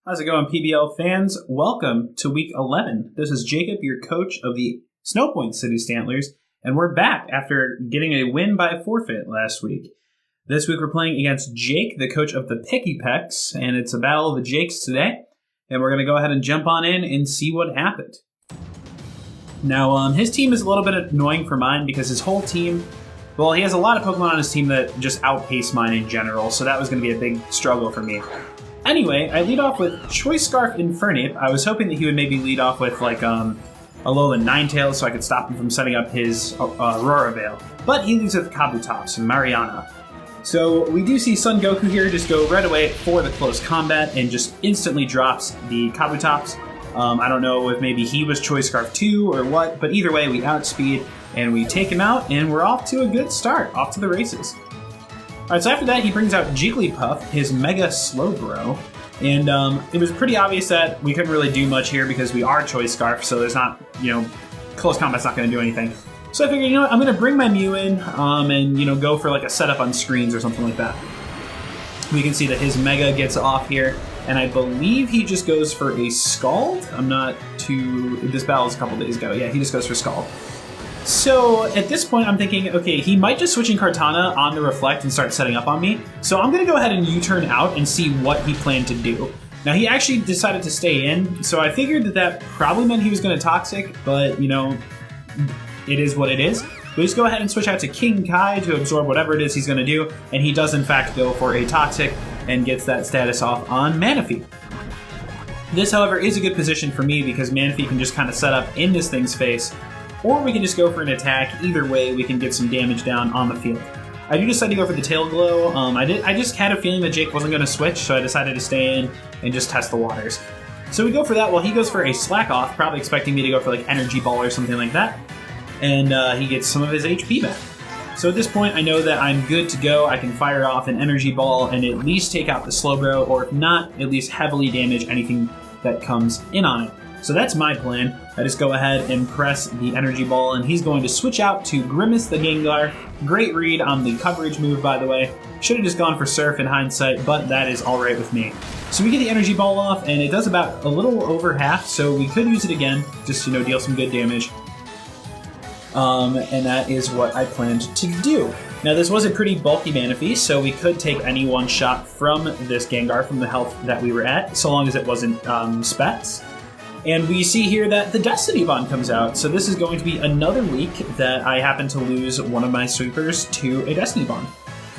How's it going, PBL fans? Welcome to week 11. This is Jacob, your coach of the Snowpoint City Stantlers, and we're back after getting a win by forfeit last week. This week we're playing against Jake, the coach of the Pikipeks, and it's a battle of the Jakes today, and we're going to go ahead and jump on in and see what happened. Now, his team is a little bit annoying for mine because his whole team, well, he has a lot of Pokemon on his team that just outpace mine in general, so that was going to be a big struggle for me. Anyway, I lead off with Choice Scarf Infernape. I was hoping that he would maybe lead off with like a Alolan Ninetales so I could stop him from setting up his Aurora Veil. But he leads with Kabutops and Mariana. So we do see Son Goku here just go right away for the close combat and just instantly drops the Kabutops. I don't know if maybe he was Choice Scarf 2 or what, but either way we outspeed and we take him out and we're off to a good start, off to the races. Alright, so after that, he brings out Jigglypuff, his Mega Slowbro, and it was pretty obvious that we couldn't really do much here because we are Choice Scarf, so there's not, close combat's not going to do anything. So I figured, I'm going to bring my Mew in and, go for like a setup on screens or something like that. We can see that his Mega gets off here, and I believe he just goes for a Scald. This battle was a couple days ago. Yeah, he just goes for Scald. So at this point, I'm thinking, okay, he might just switch in Kartana on the Reflect and start setting up on me. So I'm going to go ahead and U-turn out and see what he planned to do. Now, he actually decided to stay in, so I figured that probably meant he was going to Toxic, but, it is what it is. We just go ahead and switch out to King Kai to absorb whatever it is he's going to do, and he does, in fact, go for a Toxic and gets that status off on Manaphy. This, however, is a good position for me because Manaphy can just kind of set up in this thing's face, or we can just go for an attack. Either way, we can get some damage down on the field. I do decide to go for the Tail Glow. I just had a feeling that Jake wasn't going to switch, so I decided to stay in and just test the waters. So we go for that while he goes for a Slack Off, probably expecting me to go for like Energy Ball or something like that. And he gets some of his HP back. So at this point, I know that I'm good to go. I can fire off an Energy Ball and at least take out the Slowbro, or if not, at least heavily damage anything that comes in on it. So that's my plan. I just go ahead and press the Energy Ball, and he's going to switch out to Grimace the Gengar. Great read on the coverage move, by the way. Should have just gone for Surf in hindsight, but that is all right with me. So we get the Energy Ball off, and it does about a little over half, so we could use it again, just, deal some good damage. And that is what I planned to do. Now, this was a pretty bulky Manaphy, so we could take any one shot from this Gengar from the health that we were at, so long as it wasn't Spets. And we see here that the Destiny Bond comes out, so this is going to be another week that I happen to lose one of my sweepers to a Destiny Bond.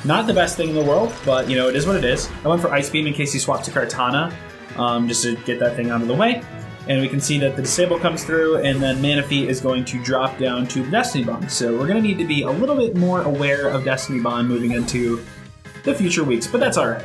Not the best thing in the world, but, it is what it is. I went for Ice Beam in case he swapped to Kartana, just to get that thing out of the way. And we can see that the Disable comes through, and then Manaphy is going to drop down to the Destiny Bond. So we're going to need to be a little bit more aware of Destiny Bond moving into the future weeks, but that's alright.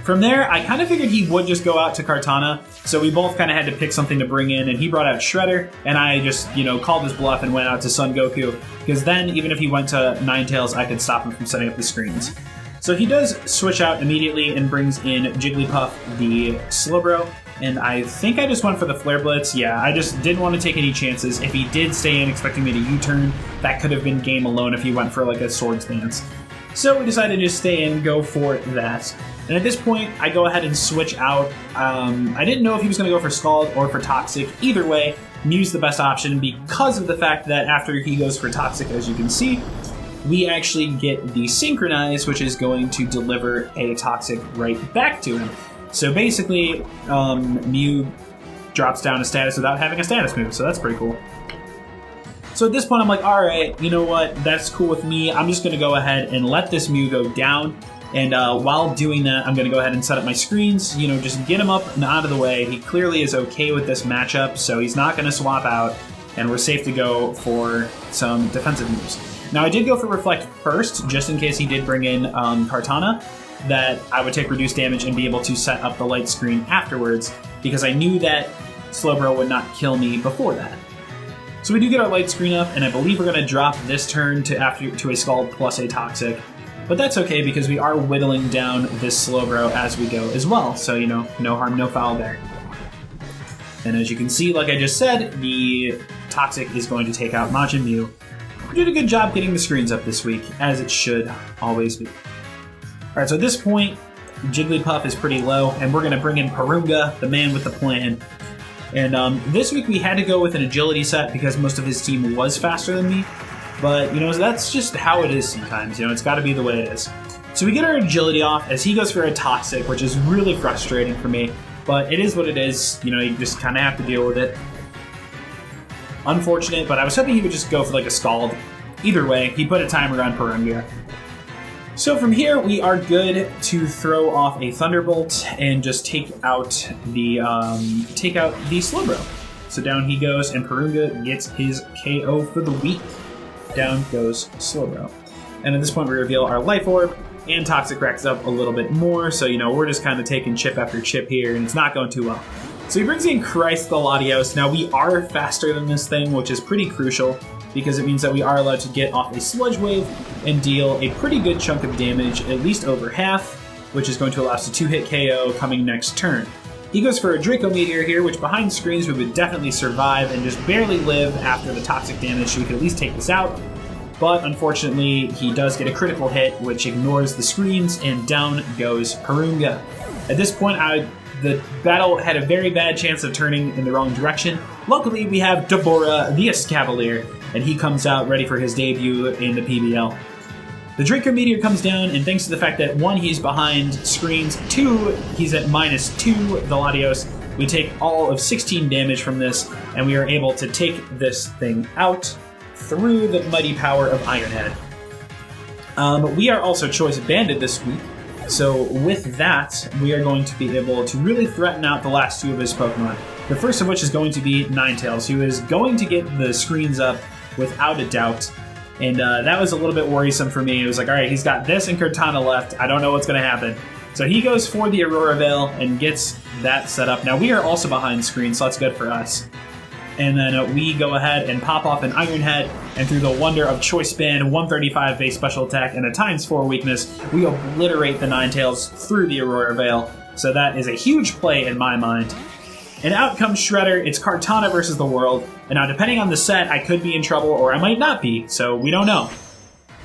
From there, I kind of figured he would just go out to Kartana, so we both kind of had to pick something to bring in, and he brought out Shredder, and I just, called his bluff and went out to Son Goku, because then, even if he went to Ninetales, I could stop him from setting up the screens. So he does switch out immediately and brings in Jigglypuff, the Slowbro, and I think I just went for the Flare Blitz. Yeah, I just didn't want to take any chances. If he did stay in expecting me to U-turn, that could have been game alone if he went for like a Swords Dance. So we decided to just stay in, go for that. And at this point, I go ahead and switch out. I didn't know if he was going to go for Scald or for Toxic. Either way, Mew's the best option because of the fact that after he goes for Toxic, as you can see, we actually get the Synchronize, which is going to deliver a Toxic right back to him. So basically, Mew drops down a status without having a status move, so that's pretty cool. So at this point, I'm like, alright, you know what, that's cool with me. I'm just going to go ahead and let this Mew go down. And while doing that, I'm going to go ahead and set up my screens, just get him up and out of the way. He clearly is okay with this matchup, so he's not going to swap out, and we're safe to go for some defensive moves. Now, I did go for Reflect first, just in case he did bring in Kartana, that I would take reduced damage and be able to set up the light screen afterwards, because I knew that Slowbro would not kill me before that. So we do get our light screen up, and I believe we're going to drop this turn to a Scald plus a Toxic. But that's okay because we are whittling down this Slowbro as we go as well. So, no harm, no foul there. And as you can see, like I just said, the Toxic is going to take out Majin Mew. We did a good job getting the screens up this week, as it should always be. Alright, so at this point, Jigglypuff is pretty low, and we're going to bring in Purunga, the man with the plan. And this week we had to go with an agility set because most of his team was faster than me. But, that's just how it is sometimes. It's got to be the way it is. So we get our agility off as he goes for a Toxic, which is really frustrating for me. But it is what it is. You just kind of have to deal with it. Unfortunate, but I was hoping he would just go for like a Scald. Either way, he put a timer on Purunga. So from here, we are good to throw off a Thunderbolt and just take out the Slowbro. So down he goes, and Purunga gets his KO for the week. Down goes Slowbro. And at this point, we reveal our Life Orb, and Toxic racks up a little bit more, so, we're just kind of taking chip after chip here, and it's not going too well. So he brings in Christ the Latios. Now, we are faster than this thing, which is pretty crucial, because it means that we are allowed to get off a Sludge Wave and deal a pretty good chunk of damage, at least over half, which is going to allow us to 2-hit KO coming next turn. He goes for a Draco Meteor here, which behind screens we would definitely survive and just barely live after the Toxic damage, so we could at least take this out. But unfortunately, he does get a critical hit, which ignores the screens, and down goes Purunga. At this point, the battle had a very bad chance of turning in the wrong direction. Luckily, we have Deborah, the Escavalier, and he comes out ready for his debut in the PBL. The Draco Meteor comes down, and thanks to the fact that 1, he's behind screens, 2, he's at -2, the Latios, we take all of 16 damage from this, and we are able to take this thing out through the mighty power of Ironhead. We are also Choice Banded this week, so with that, we are going to be able to really threaten out the last 2 of his Pokemon. The first of which is going to be Ninetales, who is going to get the screens up without a doubt. And that was a little bit worrisome for me. It was like, all right, he's got this and Cortana left. I don't know what's going to happen. So he goes for the Aurora Veil and gets that set up. Now, we are also behind screen, so that's good for us. And then we go ahead and pop off an Iron Head, and through the wonder of Choice Band, 135 base special attack, and a ×4 weakness, we obliterate the Ninetales through the Aurora Veil. So that is a huge play in my mind. And out comes Shredder. It's Cortana versus the world. And now, depending on the set, I could be in trouble or I might not be, so we don't know.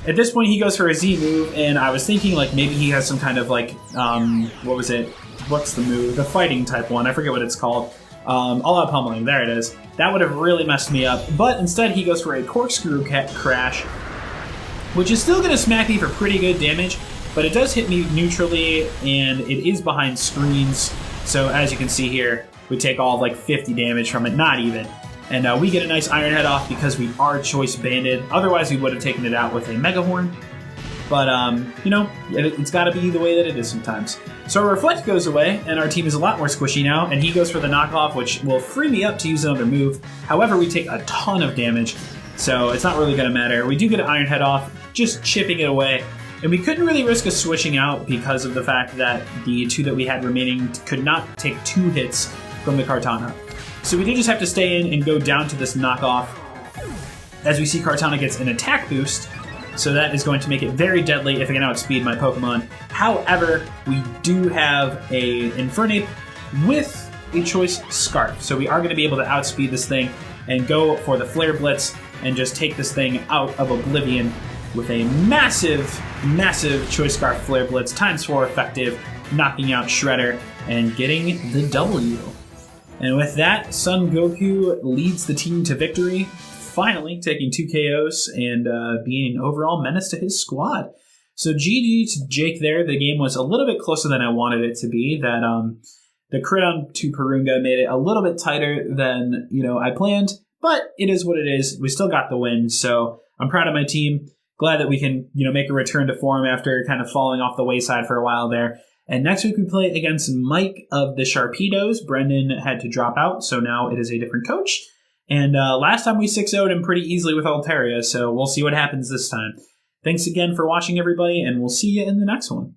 At this point, he goes for a Z move, and I was thinking like maybe he has some kind of like, what was it? What's the move? The fighting type one. I forget what it's called. All Out Pummeling. There it is. That would have really messed me up. But instead, he goes for a Corkscrew Crash, which is still going to smack me for pretty good damage, but it does hit me neutrally, and it is behind screens. So as you can see here, we take all of like 50 damage from it, not even. And we get a nice Iron Head off because we are Choice Banded. Otherwise, we would have taken it out with a Mega Horn. But, it's got to be the way that it is sometimes. So our Reflect goes away, and our team is a lot more squishy now, and he goes for the knockoff, which will free me up to use another move. However, we take a ton of damage, so it's not really going to matter. We do get an Iron Head off, just chipping it away. And we couldn't really risk a switching out because of the fact that the 2 that we had remaining could not take 2 hits from the Cortana. So we did just have to stay in and go down to this knockoff. As we see, Cortana gets an attack boost, so that is going to make it very deadly if I can outspeed my Pokemon. However, we do have a Infernape with a Choice Scarf, so we are going to be able to outspeed this thing and go for the Flare Blitz and just take this thing out of oblivion with a massive, massive Choice Scarf Flare Blitz, ×4 effective, knocking out Shredder and getting the W. And with that, Son Goku leads the team to victory, finally taking 2 KOs and being an overall menace to his squad. So GG to Jake there. The game was a little bit closer than I wanted it to be. That the crit on to Purunga made it a little bit tighter than I planned, but it is what it is. We still got the win, so I'm proud of my team. Glad that we can make a return to form after kind of falling off the wayside for a while there. And next week we play against Mike of the Sharpedos. Brendan had to drop out, so now it is a different coach. And last time we 6-0'd him pretty easily with Altaria, so we'll see what happens this time. Thanks again for watching, everybody, and we'll see you in the next one.